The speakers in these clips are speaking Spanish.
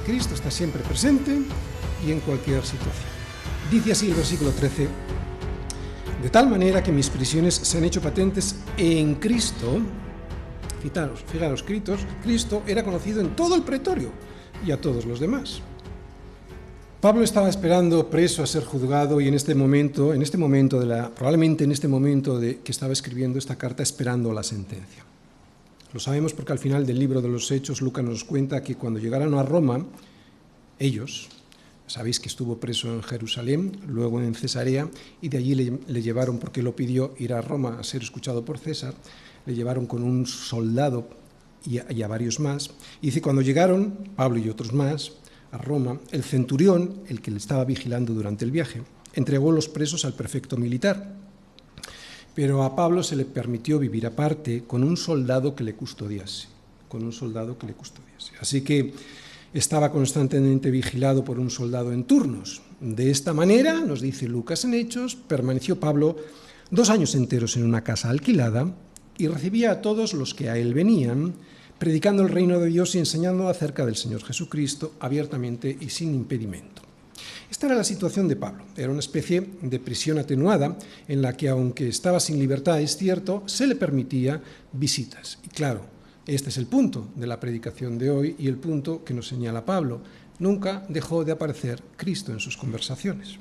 Cristo está siempre presente y en cualquier situación. Dice así el versículo 13: de tal manera que mis prisiones se han hecho patentes en Cristo. Fijaros, Cristo era conocido en todo el pretorio y a todos los demás. Pablo estaba esperando preso a ser juzgado y probablemente en este momento de que estaba escribiendo esta carta, esperando la sentencia. Lo sabemos porque al final del libro de los Hechos, Lucas nos cuenta que cuando llegaron a Roma, ellos, sabéis que estuvo preso en Jerusalén, luego en Cesarea, y de allí le llevaron, porque lo pidió, ir a Roma a ser escuchado por César, le llevaron con un soldado y a varios más. Y dice, cuando llegaron, Pablo y otros más, a Roma, el centurión, el que le estaba vigilando durante el viaje, entregó los presos al prefecto militar. Pero a Pablo se le permitió vivir aparte con un soldado que le custodiase. Así que estaba constantemente vigilado por un soldado en turnos. De esta manera, nos dice Lucas en Hechos, permaneció Pablo 2 años enteros en una casa alquilada y recibía a todos los que a él venían, predicando el reino de Dios y enseñando acerca del Señor Jesucristo abiertamente y sin impedimento. Esta era la situación de Pablo. Era una especie de prisión atenuada en la que, aunque estaba sin libertad, es cierto, se le permitía visitas. Y claro, este es el punto de la predicación de hoy y el punto que nos señala Pablo. Nunca dejó de aparecer Cristo en sus conversaciones.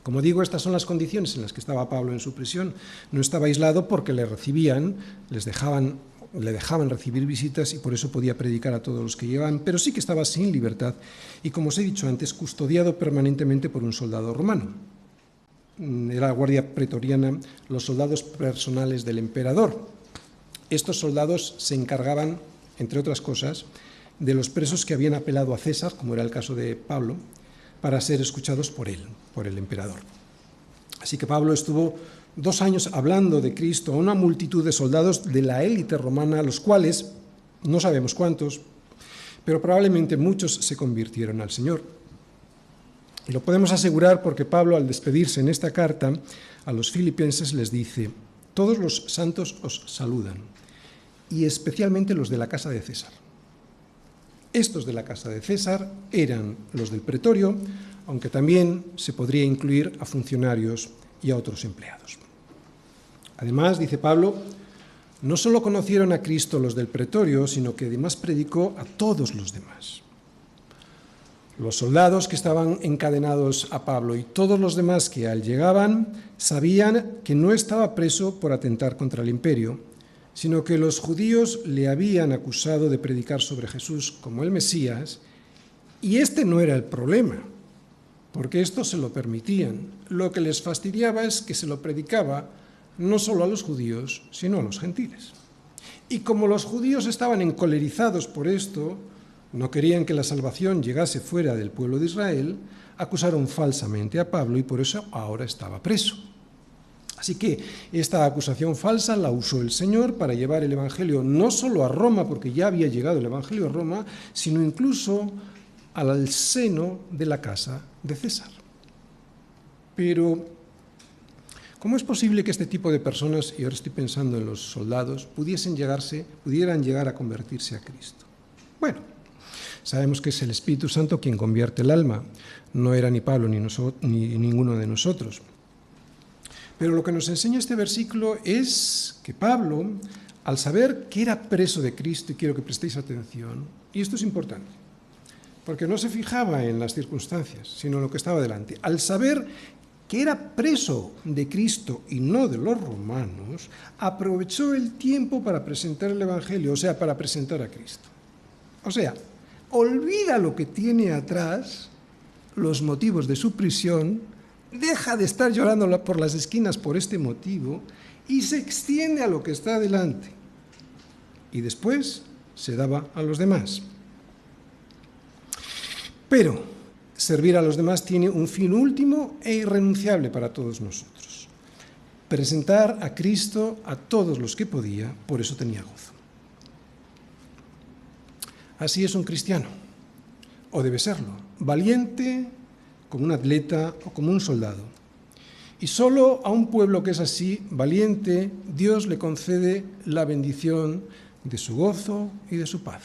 Como digo, estas son las condiciones en las que estaba Pablo en su prisión. No estaba aislado porque le recibían, le dejaban recibir visitas y por eso podía predicar a todos los que llegaban, pero sí que estaba sin libertad y, como os he dicho antes, custodiado permanentemente por un soldado romano. Era la guardia pretoriana, los soldados personales del emperador. Estos soldados se encargaban, entre otras cosas, de los presos que habían apelado a César, como era el caso de Pablo, para ser escuchados por él, por el emperador. Así que Pablo estuvo 2 años hablando de Cristo a una multitud de soldados de la élite romana, los cuales, no sabemos cuántos, pero probablemente muchos se convirtieron al Señor. Y lo podemos asegurar porque Pablo, al despedirse en esta carta a los filipenses, les dice: todos los santos os saludan, y especialmente los de la casa de César. Estos de la casa de César eran los del pretorio, aunque también se podría incluir a funcionarios y a otros empleados. Además, dice Pablo, no solo conocieron a Cristo los del pretorio, sino que además predicó a todos los demás. Los soldados que estaban encadenados a Pablo y todos los demás que al llegaban sabían que no estaba preso por atentar contra el imperio, sino que los judíos le habían acusado de predicar sobre Jesús como el Mesías, y este no era el problema, porque esto se lo permitían. Lo que les fastidiaba es que se lo predicaba no solo a los judíos, sino a los gentiles. Y como los judíos estaban encolerizados por esto, no querían que la salvación llegase fuera del pueblo de Israel, acusaron falsamente a Pablo y por eso ahora estaba preso. Así que esta acusación falsa la usó el Señor para llevar el Evangelio no solo a Roma, porque ya había llegado el Evangelio a Roma, sino incluso al seno de la casa de César. Pero, ¿cómo es posible que este tipo de personas, y ahora estoy pensando en los soldados, pudieran llegar a convertirse a Cristo? Bueno, sabemos que es el Espíritu Santo quien convierte el alma, no era ni Pablo ni ninguno de nosotros. Pero lo que nos enseña este versículo es que Pablo, al saber que era preso de Cristo, y quiero que prestéis atención, y esto es importante, porque no se fijaba en las circunstancias, sino en lo que estaba delante. Al saber que era preso de Cristo y no de los romanos, aprovechó el tiempo para presentar el Evangelio, o sea, para presentar a Cristo. O sea, olvida lo que tiene atrás, los motivos de su prisión, deja de estar llorando por las esquinas por este motivo y se extiende a lo que está delante. Y después se daba a los demás. Pero servir a los demás tiene un fin último e irrenunciable para todos nosotros: presentar a Cristo a todos los que podía, por eso tenía gozo. Así es un cristiano, o debe serlo, valiente como un atleta o como un soldado. Y solo a un pueblo que es así, valiente, Dios le concede la bendición de su gozo y de su paz.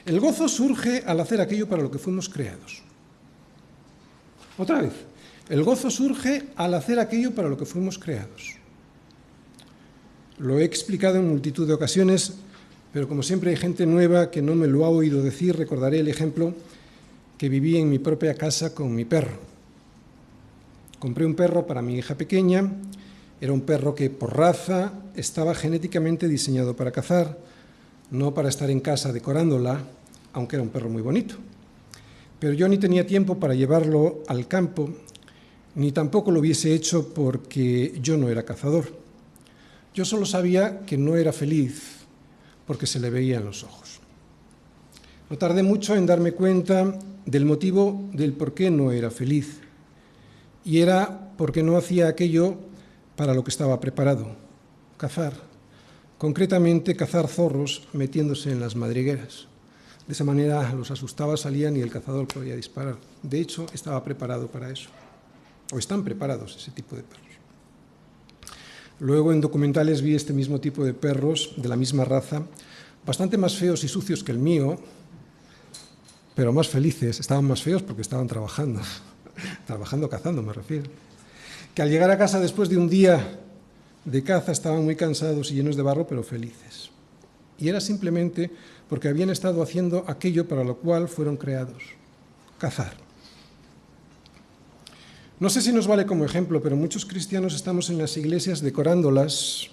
El gozo surge al hacer aquello para lo que fuimos creados. Otra vez, el gozo surge al hacer aquello para lo que fuimos creados. Lo he explicado en multitud de ocasiones, pero como siempre hay gente nueva que no me lo ha oído decir, recordaré el ejemplo que viví en mi propia casa con mi perro. Compré un perro para mi hija pequeña, era un perro que por raza estaba genéticamente diseñado para cazar, no para estar en casa decorándola, aunque era un perro muy bonito. Pero yo ni tenía tiempo para llevarlo al campo, ni tampoco lo hubiese hecho porque yo no era cazador. Yo solo sabía que no era feliz porque se le veía en los ojos. No tardé mucho en darme cuenta del motivo del por qué no era feliz. Y era porque no hacía aquello para lo que estaba preparado, cazar. Concretamente, cazar zorros metiéndose en las madrigueras. De esa manera los asustaba, salían y el cazador podía disparar. De hecho, estaba preparado para eso. O están preparados ese tipo de perros. Luego en documentales vi este mismo tipo de perros, de la misma raza, bastante más feos y sucios que el mío, pero más felices. Estaban más feos porque estaban trabajando. Trabajando, cazando me refiero. Que al llegar a casa después de un día de caza estaban muy cansados y llenos de barro, pero felices. Y era simplemente porque habían estado haciendo aquello para lo cual fueron creados, cazar. No sé si nos vale como ejemplo, pero muchos cristianos estamos en las iglesias decorándolas,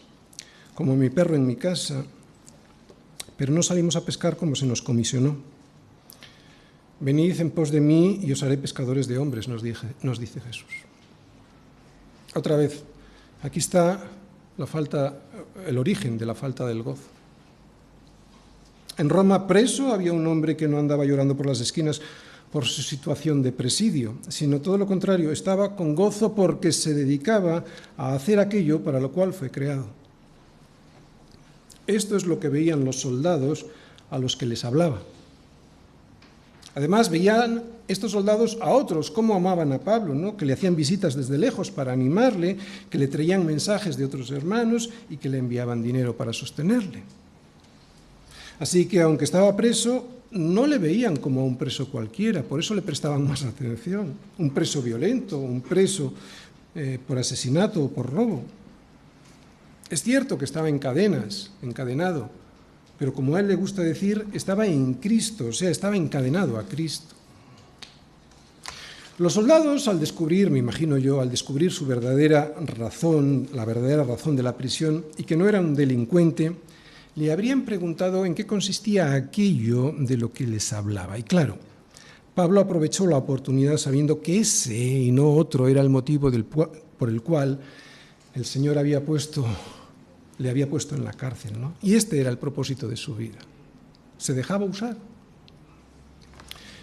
como mi perro en mi casa, pero no salimos a pescar como se nos comisionó. Venid en pos de mí y os haré pescadores de hombres, nos dice Jesús. Otra vez, aquí está el origen de la falta del gozo. En Roma, preso, había un hombre que no andaba llorando por las esquinas por su situación de presidio, sino todo lo contrario, estaba con gozo porque se dedicaba a hacer aquello para lo cual fue creado. Esto es lo que veían los soldados a los que les hablaba. Además, veían estos soldados a otros, cómo amaban a Pablo, ¿no? Que le hacían visitas desde lejos para animarle, que le traían mensajes de otros hermanos y que le enviaban dinero para sostenerle. Así que, aunque estaba preso, no le veían como a un preso cualquiera, por eso le prestaban más atención. Un preso violento, un preso por asesinato o por robo. Es cierto que estaba en cadenas, encadenado, pero como a él le gusta decir, estaba en Cristo, o sea, estaba encadenado a Cristo. Los soldados, al descubrir, me imagino yo, al descubrir su verdadera razón, la verdadera razón de la prisión, y que no era un delincuente, le habrían preguntado en qué consistía aquello de lo que les hablaba. Y claro, Pablo aprovechó la oportunidad sabiendo que ese y no otro era el motivo por el cual el Señor le había puesto en la cárcel, ¿no? Y este era el propósito de su vida. Se dejaba usar.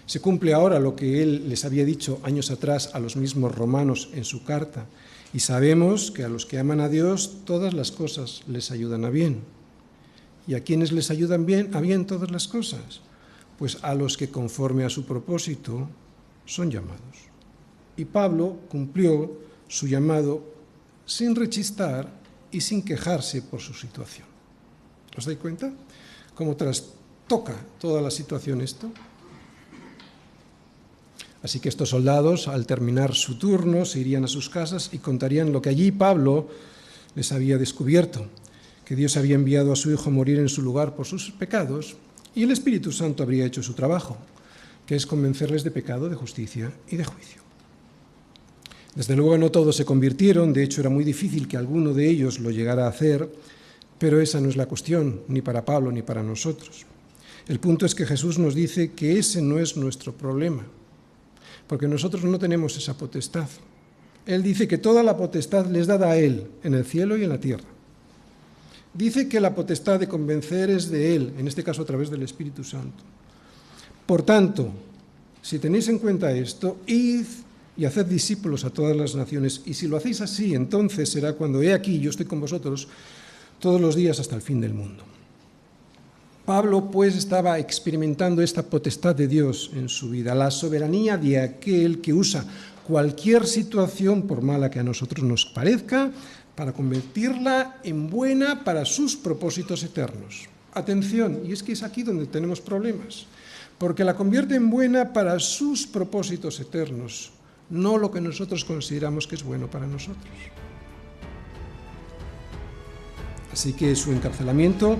Se cumple ahora lo que él les había dicho años atrás a los mismos romanos en su carta. Y sabemos que a los que aman a Dios todas las cosas les ayudan a bien. ¿Y a quiénes les ayudan a bien todas las cosas? Pues a los que conforme a su propósito son llamados. Y Pablo cumplió su llamado sin rechistar y sin quejarse por su situación. ¿Os dais cuenta? ¿Cómo trastoca toda la situación esto? Así que estos soldados, al terminar su turno, se irían a sus casas y contarían lo que allí Pablo les había descubierto, que Dios había enviado a su Hijo a morir en su lugar por sus pecados y el Espíritu Santo habría hecho su trabajo, que es convencerles de pecado, de justicia y de juicio. Desde luego no todos se convirtieron, de hecho era muy difícil que alguno de ellos lo llegara a hacer, pero esa no es la cuestión, ni para Pablo ni para nosotros. El punto es que Jesús nos dice que ese no es nuestro problema, porque nosotros no tenemos esa potestad. Él dice que toda la potestad les dada a Él, en el cielo y en la tierra. Dice que la potestad de convencer es de Él, en este caso a través del Espíritu Santo. Por tanto, si tenéis en cuenta esto, id y haced discípulos a todas las naciones, y si lo hacéis así, entonces será cuando he aquí, yo estoy con vosotros todos los días hasta el fin del mundo. Pablo, pues, estaba experimentando esta potestad de Dios en su vida, la soberanía de aquel que usa cualquier situación, por mala que a nosotros nos parezca, para convertirla en buena para sus propósitos eternos. Atención, y es que es aquí donde tenemos problemas. porque la convierte en buena para sus propósitos eternos, no lo que nosotros consideramos que es bueno para nosotros. Así que su encarcelamiento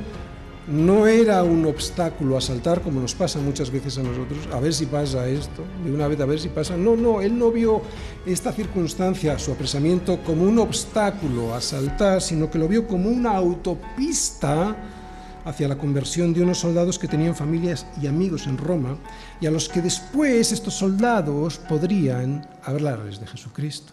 no era un obstáculo a saltar, como nos pasa muchas veces a nosotros, a ver si pasa esto, de una vez a ver si pasa. No, él no vio esta circunstancia, su apresamiento, como un obstáculo a saltar, sino que lo vio como una autopista hacia la conversión de unos soldados que tenían familias y amigos en Roma, y a los que después estos soldados podrían hablarles de Jesucristo.